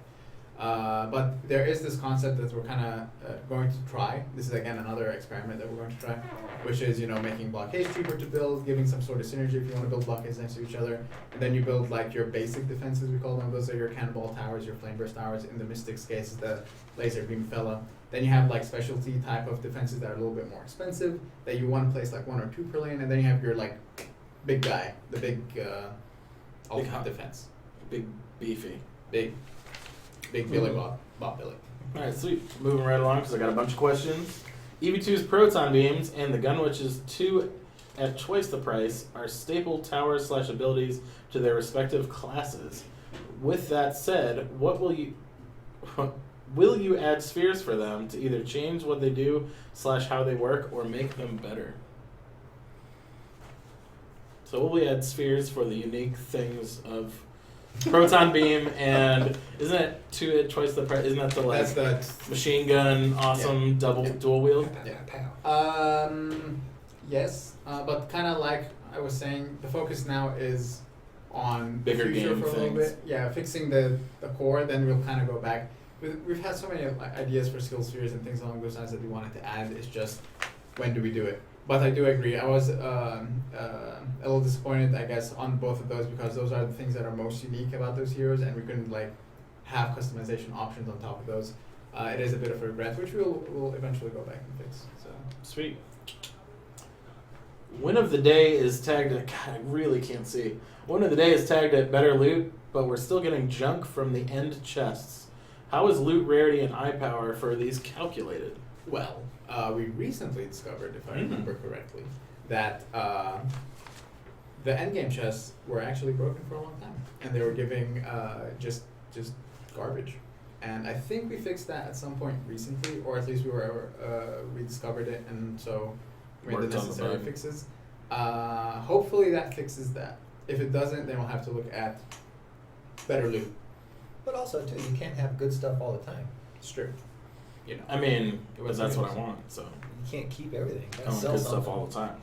Speaker 2: But there is this concept that we're kind of going to try. This is again another experiment that we're going to try, which is making blockades cheaper to build, giving some sort of synergy if you want to build blockades next to each other, and then you build like your basic defenses, we call them. Those are your cannonball towers, your flame burst towers. In the Mystics case, the laser beam fella. Then you have like specialty type of defenses that are a little bit more expensive that you want to place like 1 or 2 per lane, and then you have your like big guy, the big ultimate defense,
Speaker 1: Big beefy.
Speaker 2: big Billy Bob Billy.
Speaker 1: All right, sweet. Moving right along because I got a bunch of questions. EV2's proton beams and the Gunwitch's 2 at twice the price are staple towers / abilities to their respective classes. With that said, what will you add spheres for them to either change what they do / how they work or make them better? So will we add spheres for the unique things of proton beam, and isn't it 2 at twice the price? Isn't that the like
Speaker 2: That's
Speaker 1: machine gun, awesome dual wield?
Speaker 3: Yeah.
Speaker 2: Yes, but kind of like I was saying, the focus now is on
Speaker 1: Bigger
Speaker 2: the future
Speaker 1: game
Speaker 2: for a little
Speaker 1: things.
Speaker 2: bit. Yeah, fixing the core. Then we'll kind of go back. We've had so many ideas for skill spheres and things along those lines that we wanted to add. It's just when do we do it? But I do agree. I was a little disappointed, I guess, on both of those because those are the things that are most unique about those heroes, and we couldn't like have customization options on top of those. It is a bit of a regret, which we'll eventually go back and fix. So
Speaker 1: Sweet. Win of the day is tagged at, God, I really can't see. Win of the day is tagged at better loot, but we're still getting junk from the end chests. How is loot rarity and eye power for these calculated?
Speaker 2: well, we recently discovered, if I remember correctly, that the endgame chests were actually broken for a long time, and they were giving just garbage. And I think we fixed that at some point recently, or at least we discovered it, and so made the
Speaker 1: Worked on the
Speaker 2: necessary
Speaker 1: bug.
Speaker 2: fixes. Hopefully that fixes that. If it doesn't, then we'll have to look at better loot.
Speaker 3: But also, too, you can't have good stuff all the time.
Speaker 2: It's true. You know.
Speaker 1: I mean,
Speaker 2: It was
Speaker 1: that's what I
Speaker 2: news.
Speaker 1: want, so
Speaker 3: You can't keep everything. You
Speaker 1: I
Speaker 3: gotta
Speaker 1: want
Speaker 3: sell
Speaker 1: good stuff
Speaker 3: something.
Speaker 1: all the time.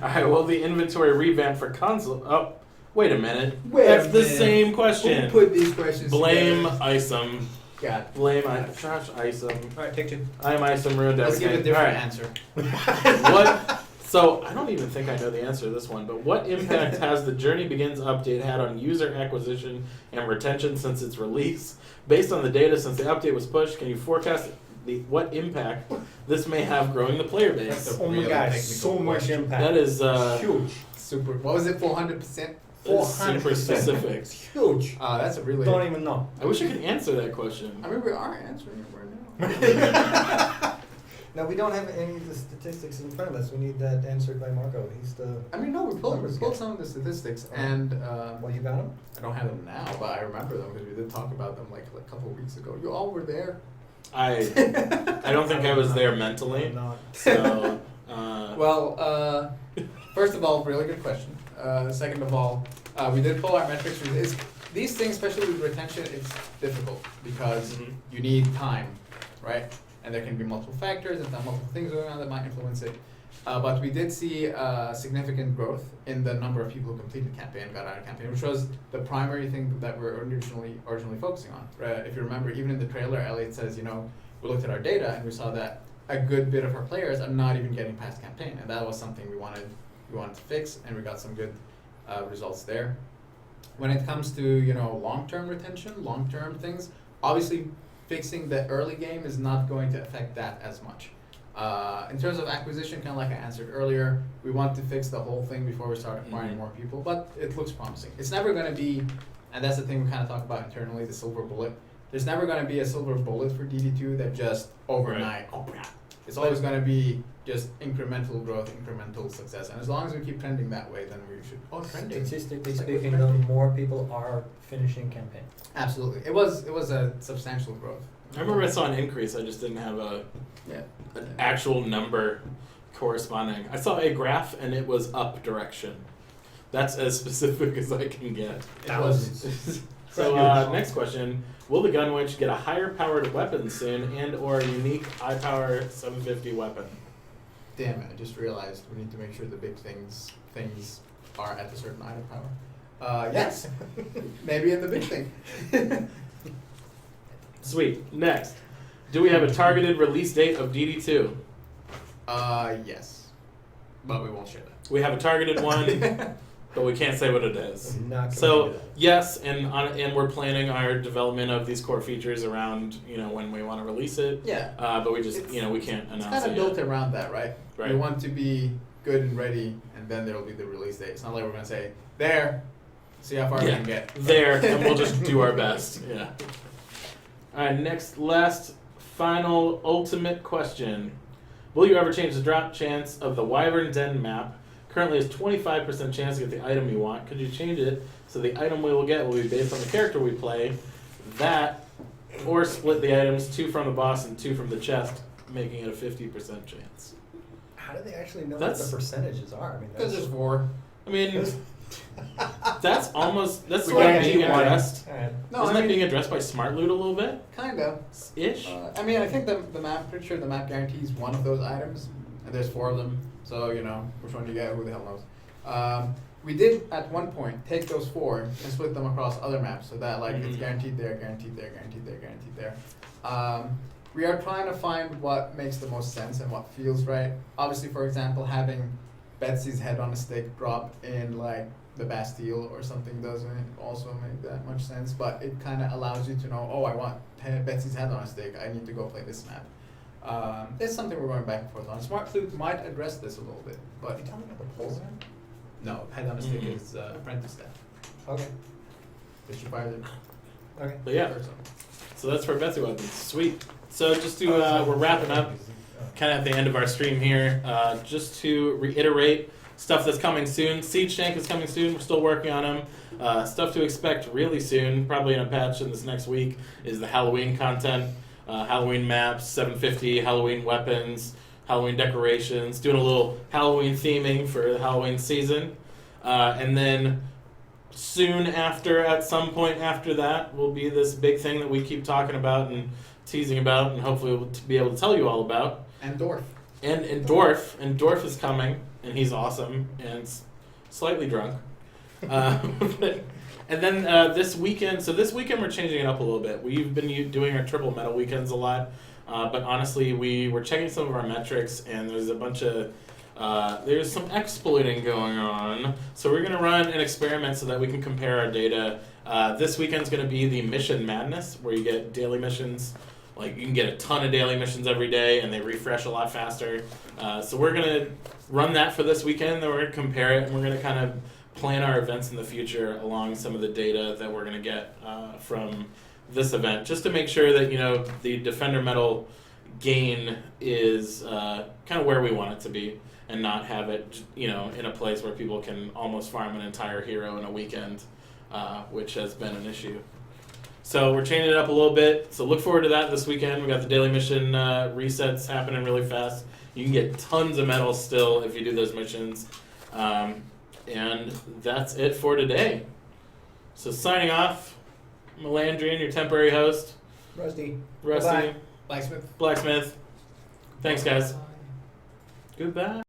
Speaker 1: Alright, well, the inventory revamp for console. Oh, wait a minute.
Speaker 2: Wait a
Speaker 1: That's the
Speaker 2: minute.
Speaker 1: same question.
Speaker 2: Who put these questions
Speaker 1: Blame
Speaker 2: together?
Speaker 1: Isom.
Speaker 2: God.
Speaker 1: Blame Josh Isom.
Speaker 3: Alright, take 2.
Speaker 1: I am Isom, ruined
Speaker 2: Let's give a
Speaker 1: everything.
Speaker 2: different
Speaker 1: Alright.
Speaker 2: answer.
Speaker 1: What? So I don't even think I know the answer to this one, but what impact has the Journey Begins update had on user acquisition and retention since its release? Based on the data since the update was pushed, can you forecast what impact this may have growing the player base.
Speaker 3: Oh my
Speaker 2: Really
Speaker 3: god,
Speaker 2: technical
Speaker 3: so much
Speaker 2: question.
Speaker 3: impact.
Speaker 1: That is
Speaker 3: huge.
Speaker 2: Super. What was it? 400%.
Speaker 1: super specific.
Speaker 3: It's huge.
Speaker 2: That's a really.
Speaker 3: Don't even know.
Speaker 1: I wish I could answer that question.
Speaker 2: I mean, we are answering it right now.
Speaker 3: No, we don't have any of the statistics in front of us. We need that answered by Marco. He's the.
Speaker 2: I mean, no, we
Speaker 3: Numbers
Speaker 2: pulled
Speaker 3: guy.
Speaker 2: some of the statistics, and
Speaker 3: Well, you got him.
Speaker 2: I don't have them now, but I remember them because we did talk about them like a couple of weeks ago. You all were there.
Speaker 1: I don't think I was there mentally.
Speaker 3: I'm not.
Speaker 1: So
Speaker 2: Well, first of all, really good question. Second of all, we did pull our metrics. These things, especially with retention, it's difficult because
Speaker 1: Mhm.
Speaker 2: you need time, right? And there can be multiple factors and multiple things going on that might influence it. But we did see significant growth in the number of people who completed campaign, got out of campaign, which was the primary thing that we're originally focusing on. Right? If you remember, even in the trailer, Elliot says, we looked at our data and we saw that a good bit of our players are not even getting past campaign, and that was something we wanted to fix, and we got some good results there. When it comes to long-term retention, long-term things, obviously fixing the early game is not going to affect that as much. In terms of acquisition, kind of like I answered earlier, we want to fix the whole thing before we start acquiring more people, but it looks promising. It's never going to be, and that's the thing we kind of talk about internally, the silver bullet. There's never going to be a silver bullet for DD2 that just overnight, it's always going to be just incremental growth, incremental success. And as long as we keep trending that way, then we should, trending.
Speaker 3: Statistically
Speaker 2: It's like
Speaker 3: speaking,
Speaker 2: we're
Speaker 3: though,
Speaker 2: trending.
Speaker 3: more people are finishing campaign.
Speaker 2: Absolutely. It was a substantial growth.
Speaker 1: I remember I saw an increase. I just didn't have an actual number corresponding. I saw a graph and it was up direction. That's as specific as I can get.
Speaker 3: Thousands.
Speaker 1: So next question: will the gun witch get a higher powered weapon soon, and/or a unique high power 750 weapon?
Speaker 2: Damn it, I just realized we need to make sure the big things are at a certain item power. Yes. Maybe in the big thing.
Speaker 1: Sweet. Next, do we have a targeted release date of DD2?
Speaker 2: Yes. But we won't share that.
Speaker 1: We have a targeted one, but we can't say what it is.
Speaker 3: I'm not gonna do
Speaker 1: So
Speaker 3: that.
Speaker 1: yes, and we're planning our development of these core features around when we want to release it.
Speaker 2: Yeah.
Speaker 1: But we just
Speaker 2: It's-
Speaker 1: we can't
Speaker 2: It's
Speaker 1: announce
Speaker 2: kind
Speaker 1: it
Speaker 2: of built
Speaker 1: yet.
Speaker 2: around that, right?
Speaker 1: Right.
Speaker 2: We want to be good and ready, and then there will be the release date. It's not like we're going to say, there, see how far we
Speaker 1: Yeah.
Speaker 2: can get.
Speaker 1: There, and we'll just do our best. Yeah. All right. Next, last, final, ultimate question: will you ever change the drop chance of the Wyvern Den map? Currently, is 25% chance to get the item you want. Could you change it so the item we will get will be based on the character we play? That, or split the items, 2 from the boss and 2 from the chest, making it a 50% chance.
Speaker 3: How do they actually know what
Speaker 1: That's-
Speaker 3: the percentages are? I mean,
Speaker 2: Because
Speaker 3: that's
Speaker 2: there's 4.
Speaker 1: I mean, that's almost that's
Speaker 2: We
Speaker 1: sort of
Speaker 2: guarantee
Speaker 1: being
Speaker 2: one.
Speaker 1: addressed.
Speaker 3: Alright.
Speaker 2: No,
Speaker 1: Isn't
Speaker 2: I
Speaker 1: that
Speaker 2: mean,
Speaker 1: being addressed by Smart Loot a little bit?
Speaker 2: kind of.
Speaker 1: Ish.
Speaker 2: I mean, I think the map, pretty sure the map guarantees one of those items, and there's 4 of them, so which one you get, who the hell knows. We did at one point take those 4 and split them across other maps, so that it's
Speaker 1: Mhm.
Speaker 2: guaranteed there, guaranteed there, guaranteed there, guaranteed there. We are trying to find what makes the most sense and what feels right. Obviously, for example, having Betsy's head on a stick drop in the Bastille or something doesn't also make that much sense, but it kind of allows you to know, oh, I want Betsy's head on a stick, I need to go play this map. It's something we're going back and forth on. Smart Flute might address this a little bit, but
Speaker 3: Are you talking about the pole man?
Speaker 2: no, head on a stick
Speaker 1: Mhm.
Speaker 2: is apprentice staff.
Speaker 3: Okay.
Speaker 2: Which requires it.
Speaker 3: Okay.
Speaker 1: But yeah, so that's for Betsy weapons. Sweet. So just to we're wrapping up, kind of at the end of our stream here. Just to reiterate, stuff that's coming soon. Siege Tank is coming soon. We're still working on them. Stuff to expect really soon, probably in a patch in this next week, is the Halloween content. Halloween maps, 750, Halloween weapons, Halloween decorations, doing a little Halloween theming for the Halloween season. And then soon after, at some point after that, will be this big thing that we keep talking about and teasing about, and hopefully we'll be able to tell you all about.
Speaker 2: And Dorf.
Speaker 1: And Dorf is coming, and he's awesome and slightly drunk. And then this weekend we're changing it up a little bit. We've been doing our triple metal weekends a lot, but honestly, we were checking some of our metrics, and there's a bunch of there's some exploiting going on. So we're gonna run an experiment so that we can compare our data. This weekend's gonna be the Mission Madness, where you get daily missions Like you can get a ton of daily missions every day, and they refresh a lot faster. So we're gonna run that for this weekend. Then we're gonna compare it, and we're gonna kind of plan our events in the future along some of the data that we're gonna get from this event, just to make sure that the Defender Medal gain is kind of where we want it to be, and not have it in a place where people can almost farm an entire hero in a weekend, which has been an issue. So we're changing it up a little bit. So look forward to that this weekend. We got the daily mission resets happening really fast. You can get tons of medals still if you do those missions. And that's it for today. So signing off, Melandrian, your temporary host.
Speaker 3: Rusty.
Speaker 1: Rusty.
Speaker 3: Bye-bye.
Speaker 2: Blacksmith.
Speaker 1: Blacksmith. Thanks, guys. Goodbye.